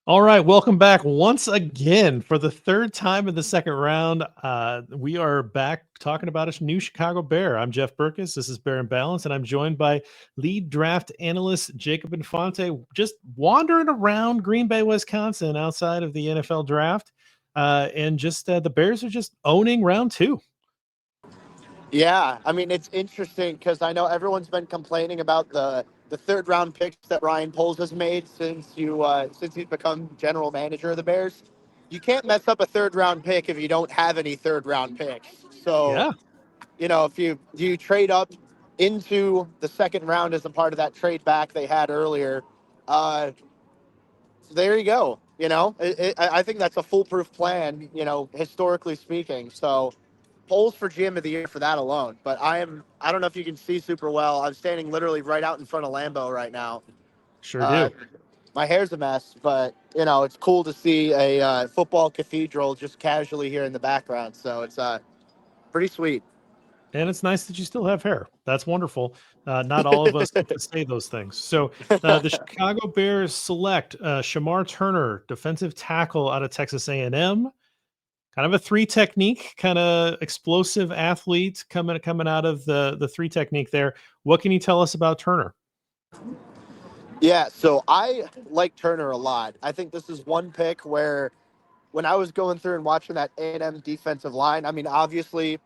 All right, welcome back once again for the third time in the second round. We are back talking about a new Chicago Bear. I'm Jeff Berckes. This is Bear and Balance, and I'm joined by lead draft analyst Jacob Infante, just wandering around Green Bay, Wisconsin, outside of the NFL draft, and just the Bears are just owning round two. Yeah, I mean it's interesting because I know everyone's been complaining about the third round picks that Ryan Poles has made since he's become general manager of the Bears. You can't mess up a third round pick if you don't have any third round picks. So Yeah, if you trade up into the second round as a part of that trade back they had earlier, uh, there you go. I think that's a foolproof plan. Historically speaking. So polls for GM of the year for that alone. But I don't know if you can see super well. I'm standing literally right out in front of Lambeau right now. sure Uh, do. my hair's a mess, but it's cool to see a football cathedral just casually here in the background. So it's pretty sweet. And it's nice that you still have hair. That's wonderful. Not all of us get to say those things. So the Chicago Bears select Shemar Turner, defensive tackle out of Texas A&M. Kind of a three technique, kind of explosive athlete coming out of the three technique there. What can you tell us about Turner? Yeah, so I like Turner a lot. I think this is one pick where when I was going through and watching that A&M defensive line, I mean, obviously,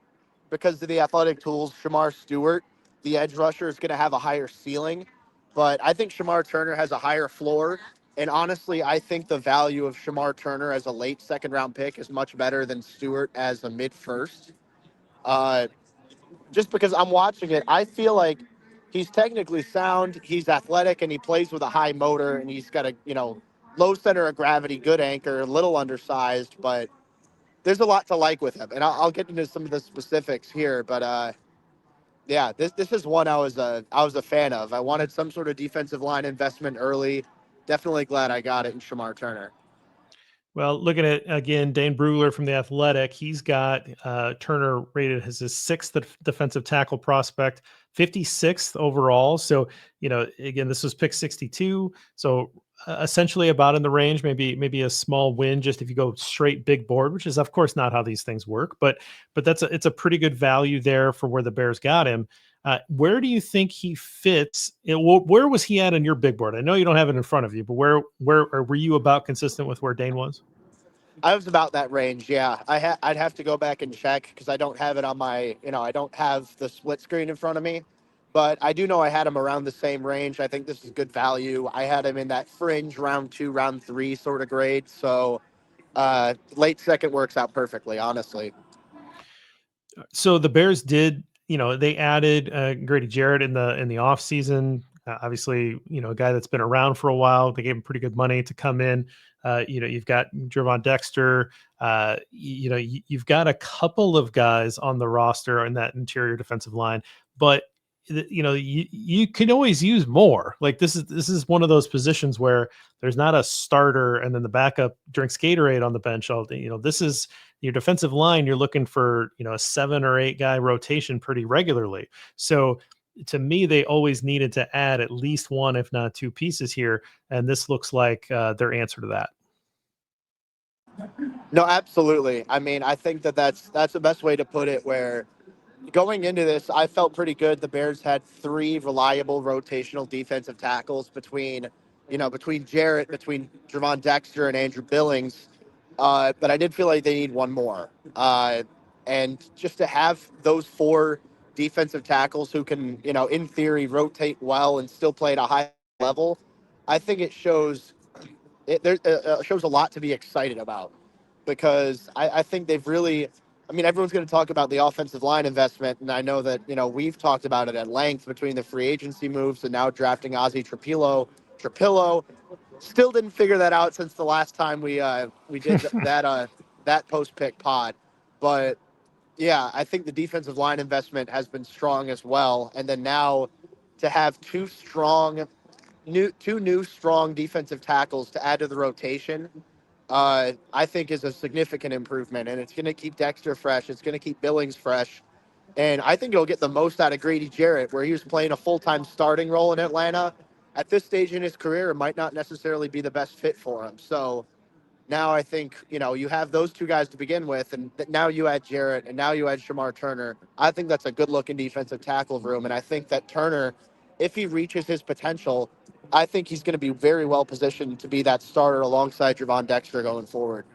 because of the athletic tools, Shamar Stewart, the edge rusher, is going to have a higher ceiling. But I think Shamar Turner has a higher floor. And honestly, I think the value of Shamar Turner as a late second round pick is much better than Stewart as a mid first. Uh, just because I'm watching it, I feel like he's technically sound, he's athletic, and he plays with a high motor, and he's got a low center of gravity, good anchor, a little undersized, but there's a lot to like with him, and I'll get into some of the specifics here. But yeah, this is one I was a fan of. I wanted some sort of defensive line investment early. Definitely glad I got it in Shamar Turner. Well, looking at again, Dane Brugler from the Athletic, he's got Turner rated as his sixth defensive tackle prospect, 56th overall. So, again, this was pick 62. So essentially about in the range, maybe a small win just if you go straight big board, which is of course not how these things work, but it's a pretty good value there for where the Bears got him. Where do you think he fits? Where was he at in your big board? I know you don't have it in front of you, but where or were you about consistent with where Dane was? I was about that range. Yeah, I'd have to go back and check because I don't have it on my I don't have the split screen in front of me, but I do know I had him around the same range. I think this is good value. I had him in that fringe round two, round three sort of grade. So late second works out perfectly, honestly. So the Bears did, they added Grady Jarrett in the off season. Obviously, a guy that's been around for a while. They gave him pretty good money to come in. You've got Javon Dexter. You've got a couple of guys on the roster in that interior defensive line, but you can always use more. Like this is one of those positions where there's not a starter and then the backup drinks Gatorade on the bench all day. This is your defensive line. You're looking for a 7 or 8 guy rotation pretty regularly. So to me, they always needed to add at least one, if not two pieces here, and this looks like their answer to that. No, absolutely. I mean, I think that's the best way to put it. Where going into this, I felt pretty good. The Bears had three reliable rotational defensive tackles between Jarrett, between Javon Dexter, and Andrew Billings. But I did feel like they need one more. And just to have those four defensive tackles who can, in theory, rotate well and still play at a high level, I think it shows a lot to be excited about because I think they've really. I mean, everyone's going to talk about the offensive line investment, and I know that we've talked about it at length between the free agency moves and now drafting Ozzie Trapillo. Still didn't figure that out since the last time we did that post pick pod, but yeah, I think the defensive line investment has been strong as well, and then now to have two new strong defensive tackles to add to the rotation, I think is a significant improvement, and it's going to keep Dexter fresh. It's going to keep Billings fresh, and I think it'll get the most out of Grady Jarrett, where he was playing a full-time starting role in Atlanta. at this stage in his career, it might not necessarily be the best fit for him. So now I think, you have those two guys to begin with, and now you add Jarrett, and now you add Shemar Turner. I think that's a good-looking defensive tackle room, and I think that Turner, if he reaches his potential, I think he's going to be very well positioned to be that starter alongside Javon Dexter going forward.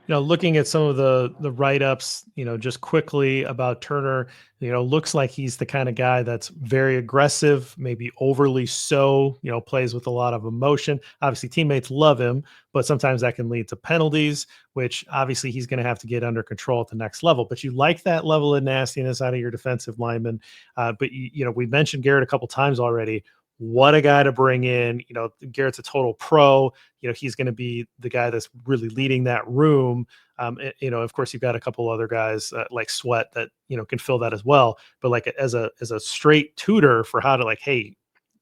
Looking at some of the write-ups, just quickly about Turner, looks like he's the kind of guy that's very aggressive, maybe overly so, plays with a lot of emotion. Obviously, teammates love him, but sometimes that can lead to penalties, which obviously he's going to have to get under control at the next level. But you like that level of nastiness out of your defensive lineman. But we mentioned Garrett a couple times already. What a guy to bring in. Garrett's a total pro. He's going to be the guy that's really leading that room. Of course, you've got a couple other guys like Sweat that can fill that as well. But like as a straight tutor for how to, like, hey,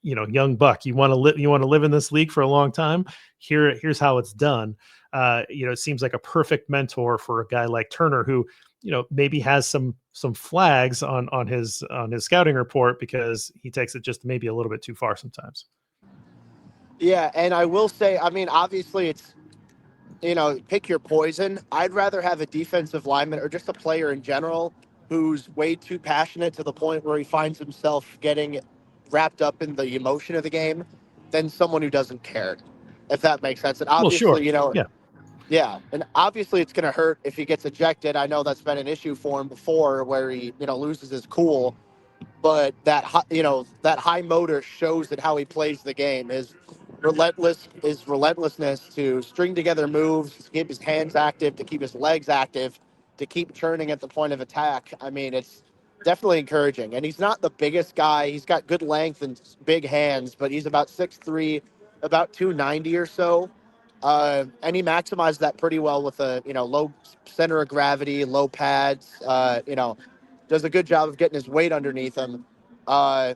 young buck, you want to live in this league for a long time. Here's how it's done. It seems like a perfect mentor for a guy like Turner, who maybe has some flags on his scouting report because he takes it just maybe a little bit too far sometimes. Yeah, and I will say, I mean, obviously it's, pick your poison. I'd rather have a defensive lineman or just a player in general who's way too passionate to the point where he finds himself getting wrapped up in the emotion of the game than someone who doesn't care, if that makes sense. And Well, obviously, sure. Yeah. yeah, and obviously it's going to hurt if he gets ejected. I know that's been an issue for him before where he, loses his cool, but that high motor shows that how he plays the game is his relentlessness to string together moves, to keep his hands active, to keep his legs active, to keep churning at the point of attack. I mean, it's definitely encouraging. And he's not the biggest guy. He's got good length and big hands, but he's about 6'3", about 290 or so. And he maximized that pretty well with a low center of gravity, low pads. Does a good job of getting his weight underneath him. Uh,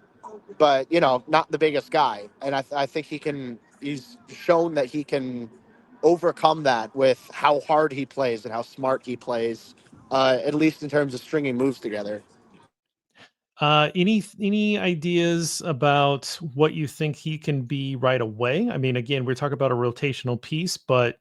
but not the biggest guy, and I think he can. He's shown that he can overcome that with how hard he plays and how smart he plays, at least in terms of stringing moves together. Any ideas about what you think he can be right away? I mean, again, we're talking about a rotational piece, but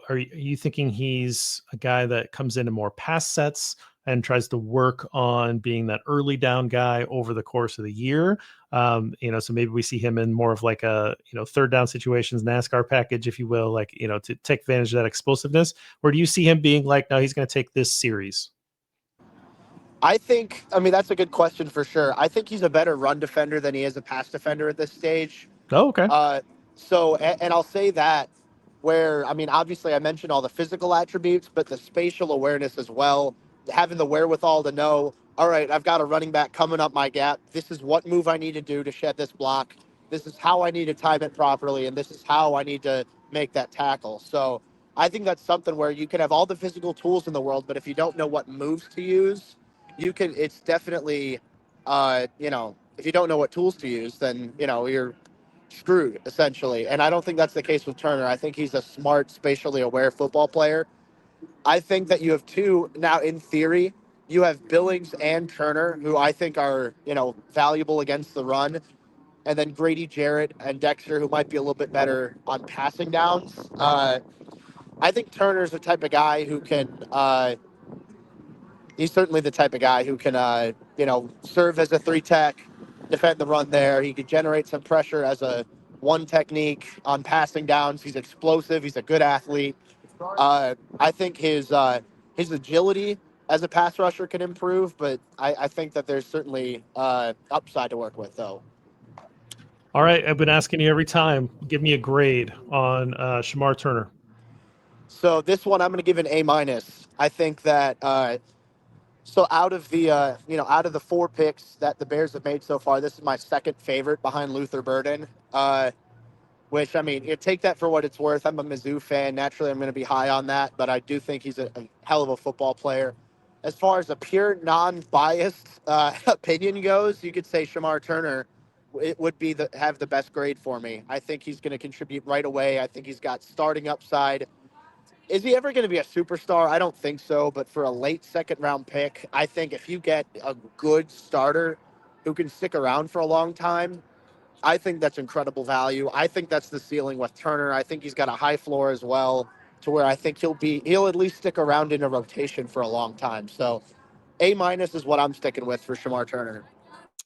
are you thinking he's a guy that comes into more pass sets and tries to work on being that early down guy over the course of the year? So maybe we see him in more of like a third down situations, NASCAR package, if you will, like to take advantage of that explosiveness. Or do you see him being like, no, he's going to take this series? I mean, that's a good question for sure. I think he's a better run defender than he is a pass defender at this stage. Oh, okay. Uh, and I'll say that where, I mean, obviously I mentioned all the physical attributes, but the spatial awareness as well, having the wherewithal to know, all right, I've got a running back coming up my gap. This is what move I need to do to shed this block. This is how I need to time it properly, and this is how I need to make that tackle. So I think that's something where you can have all the physical tools in the world, but if you don't know what moves to use, it's definitely, if you don't know what tools to use, then, you're screwed essentially. And I don't think that's the case with Turner. I think he's a smart, spatially aware football player. I think that you have two now in theory. You have Billings and Turner, who I think are valuable against the run, and then Grady Jarrett and Dexter, who might be a little bit better on passing downs. I think Turner's the type of guy who can. He's certainly the type of guy who can, serve as a three tech, defend the run there. He could generate some pressure as a one technique on passing downs. He's explosive. He's a good athlete. I think his agility as a pass rusher can improve, but I think that there's certainly upside to work with, though. All right, I've been asking you every time. Give me a grade on Shemar Turner. So this one I'm going to give an A minus. I think that so out of the four picks that the Bears have made so far, this is my second favorite behind Luther Burden. Which, I mean, you take that for what it's worth. I'm a Mizzou fan. Naturally, I'm going to be high on that, but I do think he's a hell of a football player. As far as a pure non-biased opinion goes, you could say Shemar Turner it would be have the best grade for me. I think he's going to contribute right away. I think he's got starting upside. Is he ever going to be a superstar? I don't think so. But for a late second round pick, I think if you get a good starter who can stick around for a long time, I think that's incredible value. I think that's the ceiling with Turner. I think he's got a high floor as well, to where I think he'll at least stick around in a rotation for a long time. So A- is what I'm sticking with for Shemar Turner.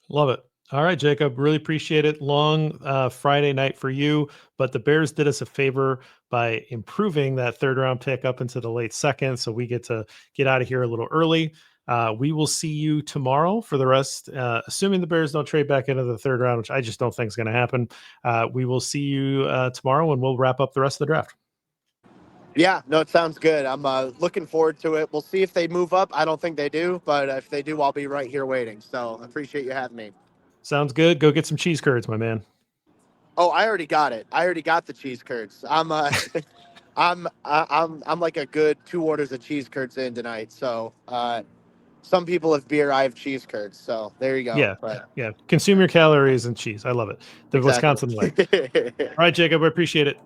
Love it. All right, Jacob, really appreciate it. Long Friday night for you, but the Bears did us a favor by improving that third round pick up into the late second. So we get to get out of here a little early. We will see you tomorrow for the rest, assuming the Bears don't trade back into the third round, which I just don't think is going to happen. We will see you tomorrow and we'll wrap up the rest of the draft. Yeah, no, it sounds good. I'm looking forward to it. We'll see if they move up. I don't think they do, but if they do, I'll be right here waiting. So I appreciate you having me. Sounds good. Go get some cheese curds, my man. Oh, I already got it. I already got the cheese curds. I'm like a good 2 orders of cheese curds in tonight. So some people have beer, I have cheese curds. So there you go. Yeah. But Yeah. Consume your calories and cheese. I love it. The exactly. Wisconsin way. All right, Jacob, I appreciate it.